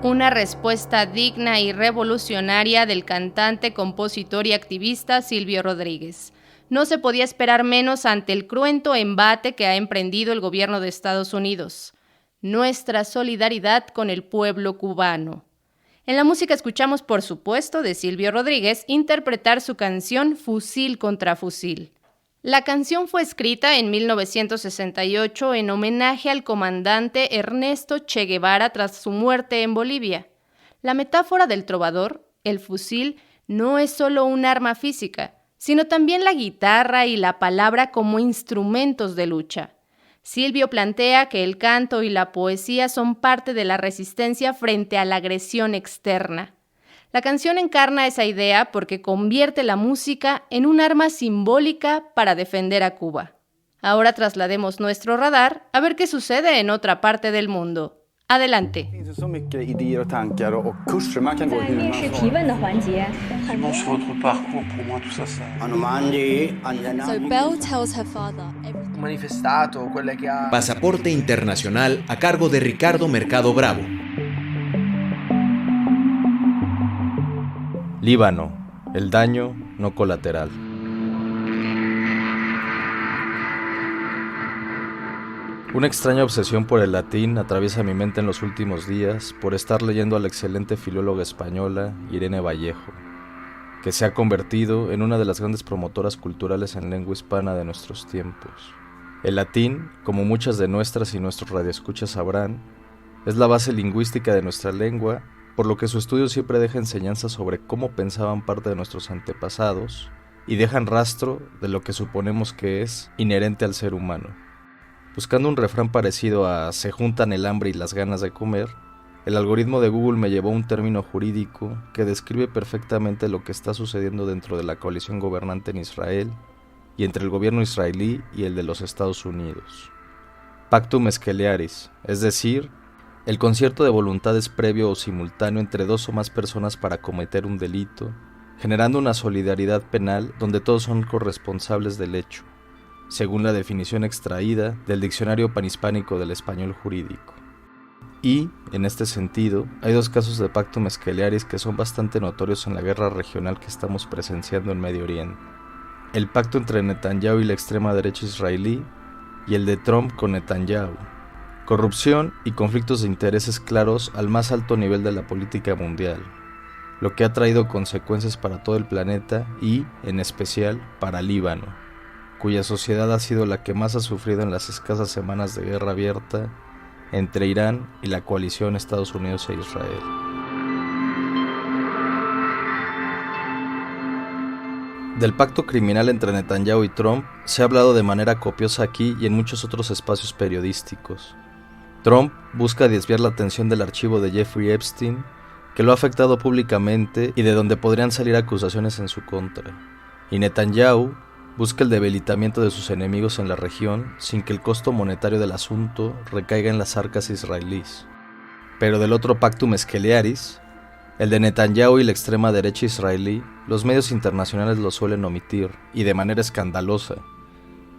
[SPEAKER 2] Una respuesta digna y revolucionaria del cantante, compositor y activista Silvio Rodríguez. No se podía esperar menos ante el cruento embate que ha emprendido el gobierno de Estados Unidos. Nuestra solidaridad con el pueblo cubano. En la música escuchamos, por supuesto, de Silvio Rodríguez interpretar su canción Fusil contra Fusil. La canción fue escrita en 1968 en homenaje al comandante Ernesto Che Guevara tras su muerte en Bolivia. La metáfora del trovador, el fusil, no es solo un arma física, sino también la guitarra y la palabra como instrumentos de lucha. Silvio plantea que el canto y la poesía son parte de la resistencia frente a la agresión externa. La canción encarna esa idea porque convierte la música en un arma simbólica para defender a Cuba. Ahora traslademos nuestro radar a ver qué sucede en otra parte del mundo. Adelante.
[SPEAKER 1] Pasaporte internacional a cargo de Ricardo Mercado Bravo.
[SPEAKER 12] Líbano, el daño no colateral. Una extraña obsesión por el latín atraviesa mi mente en los últimos días por estar leyendo a la excelente filóloga española Irene Vallejo, que se ha convertido en una de las grandes promotoras culturales en lengua hispana de nuestros tiempos. El latín, como muchas de nuestras y nuestros radioescuchas sabrán, es la base lingüística de nuestra lengua, por lo que su estudio siempre deja enseñanzas sobre cómo pensaban parte de nuestros antepasados y dejan rastro de lo que suponemos que es inherente al ser humano. Buscando un refrán parecido a "se juntan el hambre y las ganas de comer", el algoritmo de Google me llevó a un término jurídico que describe perfectamente lo que está sucediendo dentro de la coalición gobernante en Israel y entre el gobierno israelí y el de los Estados Unidos. Pactum Esquelearis, es decir, el concierto de voluntades previo o simultáneo entre dos o más personas para cometer un delito, generando una solidaridad penal donde todos son corresponsables del hecho, según la definición extraída del Diccionario Panhispánico del Español Jurídico. Y, en este sentido, hay dos casos de pactum esquelearis que son bastante notorios en la guerra regional que estamos presenciando en Medio Oriente. El pacto entre Netanyahu y la extrema derecha israelí y el de Trump con Netanyahu. Corrupción y conflictos de intereses claros al más alto nivel de la política mundial, lo que ha traído consecuencias para todo el planeta y, en especial, para Líbano, cuya sociedad ha sido la que más ha sufrido en las escasas semanas de guerra abierta entre Irán y la coalición Estados Unidos e Israel. Del pacto criminal entre Netanyahu y Trump se ha hablado de manera copiosa aquí y en muchos otros espacios periodísticos. Trump busca desviar la atención del archivo de Jeffrey Epstein, que lo ha afectado públicamente y de donde podrían salir acusaciones en su contra. Y Netanyahu busca el debilitamiento de sus enemigos en la región sin que el costo monetario del asunto recaiga en las arcas israelíes. Pero del otro pactum esquelearis, el de Netanyahu y la extrema derecha israelí, los medios internacionales lo suelen omitir, y de manera escandalosa,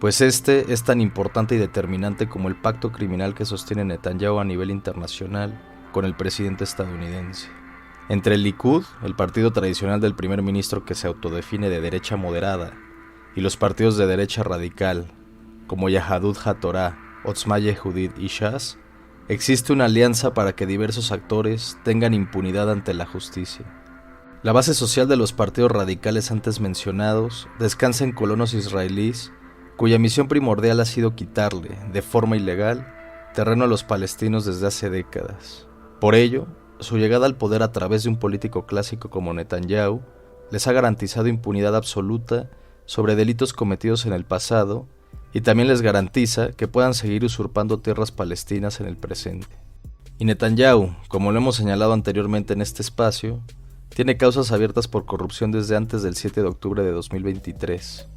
[SPEAKER 12] pues este es tan importante y determinante como el pacto criminal que sostiene Netanyahu a nivel internacional con el presidente estadounidense. Entre el Likud, el partido tradicional del primer ministro que se autodefine de derecha moderada, y los partidos de derecha radical, como Yahadut HaTorah, Otzma Yehudit y Shas, existe una alianza para que diversos actores tengan impunidad ante la justicia. La base social de los partidos radicales antes mencionados descansa en colonos israelíes cuya misión primordial ha sido quitarle, de forma ilegal, terreno a los palestinos desde hace décadas. Por ello, su llegada al poder a través de un político clásico como Netanyahu les ha garantizado impunidad absoluta sobre delitos cometidos en el pasado y también les garantiza que puedan seguir usurpando tierras palestinas en el presente. Y Netanyahu, como lo hemos señalado anteriormente en este espacio, tiene causas abiertas por corrupción desde antes del 7 de octubre de 2023,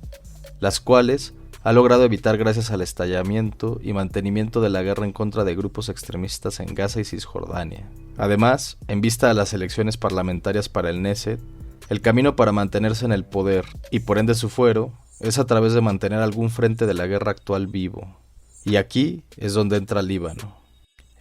[SPEAKER 12] las cuales ha logrado evitar gracias al estallamiento y mantenimiento de la guerra en contra de grupos extremistas en Gaza y Cisjordania. Además, en vista de las elecciones parlamentarias para el Knesset, el camino para mantenerse en el poder, y por ende su fuero, es a través de mantener algún frente de la guerra actual vivo. Y aquí es donde entra Líbano.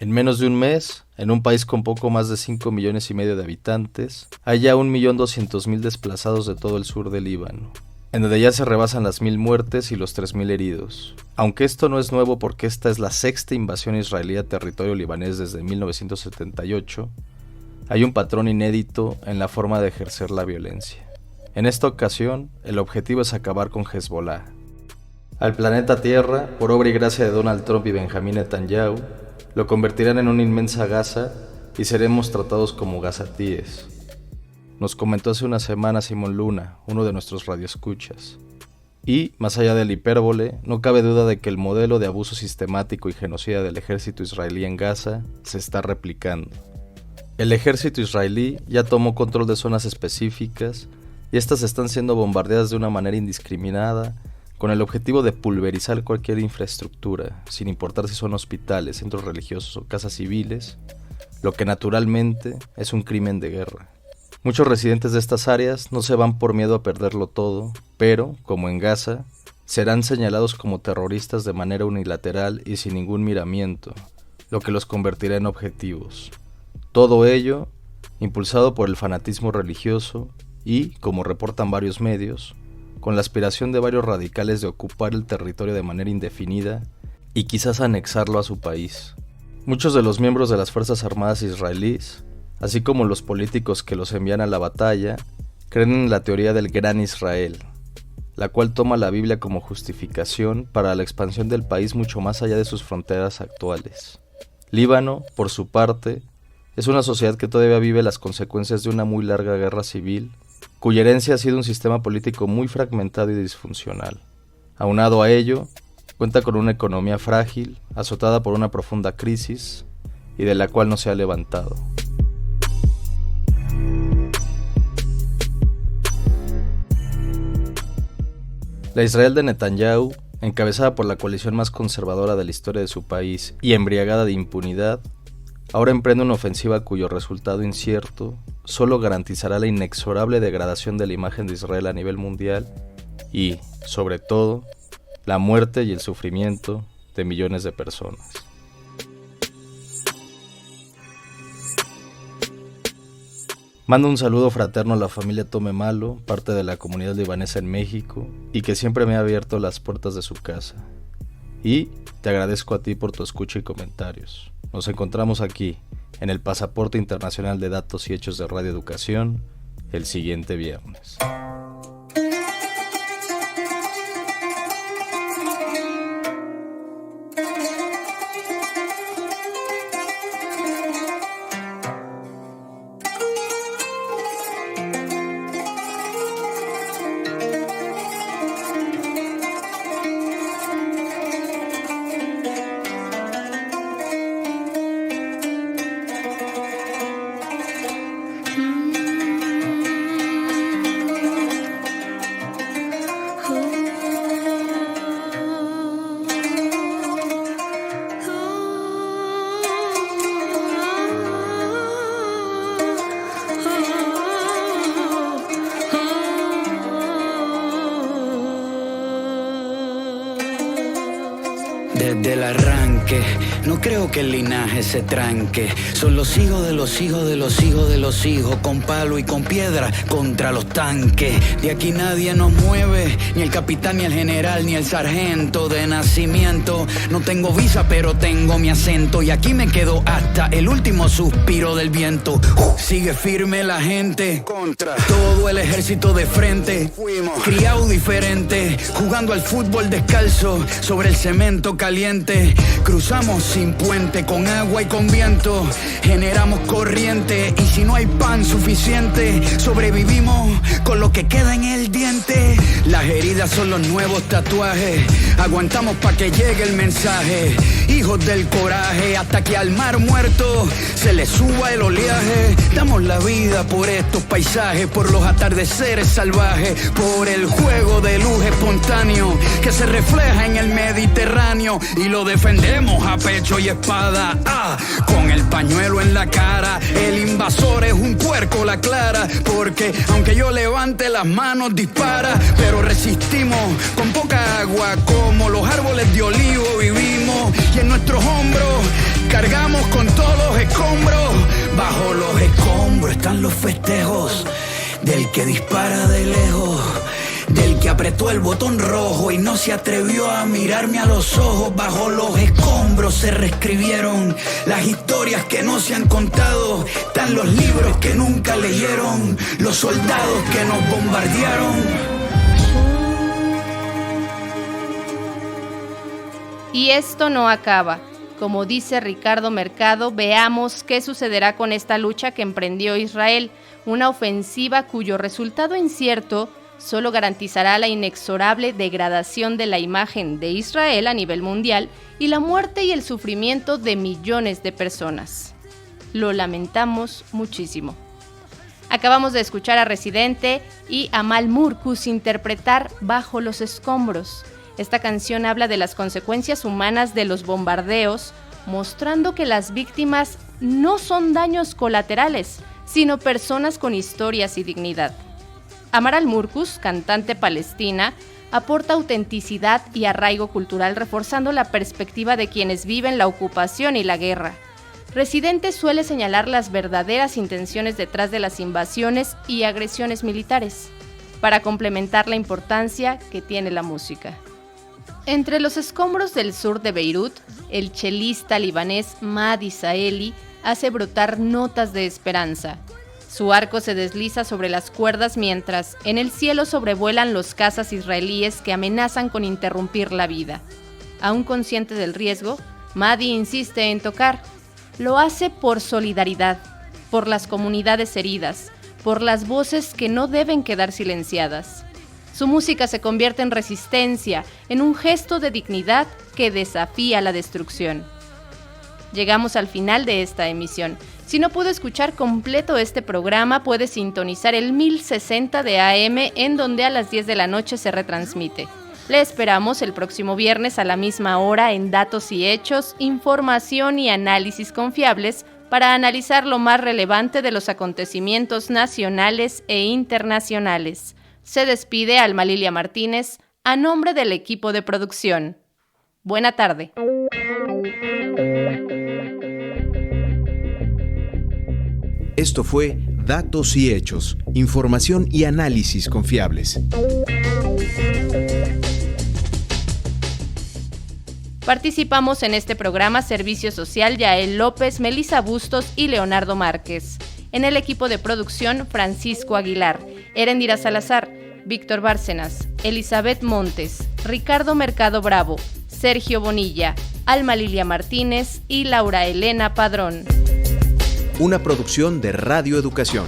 [SPEAKER 12] En menos de un mes, en un país con poco más de 5,5 millones de habitantes, hay ya 1.200.000 desplazados de todo el sur de Líbano, en donde ya se rebasan las 1.000 muertes y los 3.000 heridos. Aunque esto no es nuevo porque esta es la sexta invasión israelí a territorio libanés desde 1978, hay un patrón inédito en la forma de ejercer la violencia. En esta ocasión, el objetivo es acabar con Hezbollah. Al planeta Tierra, por obra y gracia de Donald Trump y Benjamín Netanyahu, lo convertirán en una inmensa Gaza y seremos tratados como gazatíes. Nos comentó hace una semana Simón Luna, uno de nuestros radioescuchas. Y, más allá del hipérbole, no cabe duda de que el modelo de abuso sistemático y genocida del ejército israelí en Gaza se está replicando. El ejército israelí ya tomó control de zonas específicas y estas están siendo bombardeadas de una manera indiscriminada con el objetivo de pulverizar cualquier infraestructura, sin importar si son hospitales, centros religiosos o casas civiles, lo que naturalmente es un crimen de guerra. Muchos residentes de estas áreas no se van por miedo a perderlo todo, pero, como en Gaza, serán señalados como terroristas de manera unilateral y sin ningún miramiento, lo que los convertirá en objetivos. Todo ello, impulsado por el fanatismo religioso y, como reportan varios medios, con la aspiración de varios radicales de ocupar el territorio de manera indefinida y quizás anexarlo a su país. Muchos de los miembros de las Fuerzas Armadas israelíes, así como los políticos que los envían a la batalla, creen en la teoría del Gran Israel, la cual toma la Biblia como justificación para la expansión del país mucho más allá de sus fronteras actuales. Líbano, por su parte, es una sociedad que todavía vive las consecuencias de una muy larga guerra civil, cuya herencia ha sido un sistema político muy fragmentado y disfuncional. Aunado a ello, cuenta con una economía frágil, azotada por una profunda crisis, y de la cual no se ha levantado. La Israel de Netanyahu, encabezada por la coalición más conservadora de la historia de su país y embriagada de impunidad, ahora emprende una ofensiva cuyo resultado incierto solo garantizará la inexorable degradación de la imagen de Israel a nivel mundial y, sobre todo, la muerte y el sufrimiento de millones de personas. Mando un saludo fraterno a la familia Tome Malo, parte de la comunidad libanesa en México, y que siempre me ha abierto las puertas de su casa. Y te agradezco a ti por tu escucha y comentarios. Nos encontramos aquí, en el Pasaporte Internacional de Datos y Hechos de Radio Educación, el siguiente viernes.
[SPEAKER 13] desde el arranque. No creo que el linaje se tranque. Son los hijos de los hijos de los hijos de los hijos, con palo y con piedra contra los tanques. De aquí nadie nos mueve, ni el capitán, ni el general, ni el sargento de nacimiento. No tengo visa, pero tengo mi acento, y aquí me quedo hasta el último suspiro del viento. Sigue firme la gente, contra todo el ejército de frente. Fuimos criados diferente, jugando al fútbol descalzo sobre el cemento caliente. Cruzamos sin puente, con agua y con viento. Generamos corriente, y si no hay pan suficiente, sobrevivimos con lo que queda en el diente. Las heridas son los nuevos tatuajes. Aguantamos pa' que llegue el mensaje. Hijos del coraje, hasta que al mar muerto se le suba el oleaje. Damos la vida por estos paisajes, por los atardeceres salvajes, por el juego de luz espontáneo que se refleja en el Mediterráneo, y lo defendemos a pecho y espada, con el pañuelo en la cara. El invasor es un puerco, la clara, porque aunque yo levante las manos dispara, pero resistimos con poca agua, como los árboles de olivo vivimos, y en nuestros hombros cargamos con todos los escombros. Bajo los escombros están los festejos del que dispara de lejos, del que apretó el botón rojo y no se atrevió a mirarme a los ojos. Bajo los escombros se reescribieron las historias que no se han contado. Están los libros que nunca leyeron, los soldados que nos bombardearon.
[SPEAKER 2] Y esto no acaba. Como dice Ricardo Mercado, veamos qué sucederá con esta lucha que emprendió Israel, una ofensiva cuyo resultado incierto solo garantizará la inexorable degradación de la imagen de Israel a nivel mundial y la muerte y el sufrimiento de millones de personas. Lo lamentamos muchísimo. Acabamos de escuchar a Residente y Amal Murkus interpretar Bajo los escombros. Esta canción habla de las consecuencias humanas de los bombardeos, mostrando que las víctimas no son daños colaterales, sino personas con historias y dignidad. Amal Murkus, cantante palestina, aporta autenticidad y arraigo cultural, reforzando la perspectiva de quienes viven la ocupación y la guerra. Residente suele señalar las verdaderas intenciones detrás de las invasiones y agresiones militares, para complementar la importancia que tiene la música. Entre los escombros del sur de Beirut, el chelista libanés Madi Saeli hace brotar notas de esperanza. Su arco se desliza sobre las cuerdas mientras en el cielo sobrevuelan los cazas israelíes que amenazan con interrumpir la vida. Aún consciente del riesgo, Madi insiste en tocar. Lo hace por solidaridad, por las comunidades heridas, por las voces que no deben quedar silenciadas. Su música se convierte en resistencia, en un gesto de dignidad que desafía la destrucción. Llegamos al final de esta emisión. Si no pudo escuchar completo este programa, puede sintonizar el 1060 de AM, en donde a las 10 de la noche se retransmite. Le esperamos el próximo viernes a la misma hora en Datos y Hechos, información y análisis confiables para analizar lo más relevante de los acontecimientos nacionales e internacionales. Se despide Alma Lilia Martínez a nombre del equipo de producción. Buena tarde.
[SPEAKER 1] Esto fue Datos y Hechos, información y análisis confiables.
[SPEAKER 2] Participamos en este programa Servicio Social Yael López, Melisa Bustos y Leonardo Márquez. En el equipo de producción, Francisco Aguilar, Erendira Salazar, Víctor Bárcenas, Elizabeth Montes, Ricardo Mercado Bravo, Sergio Bonilla, Alma Lilia Martínez y Laura Elena Padrón.
[SPEAKER 1] Una producción de Radio Educación.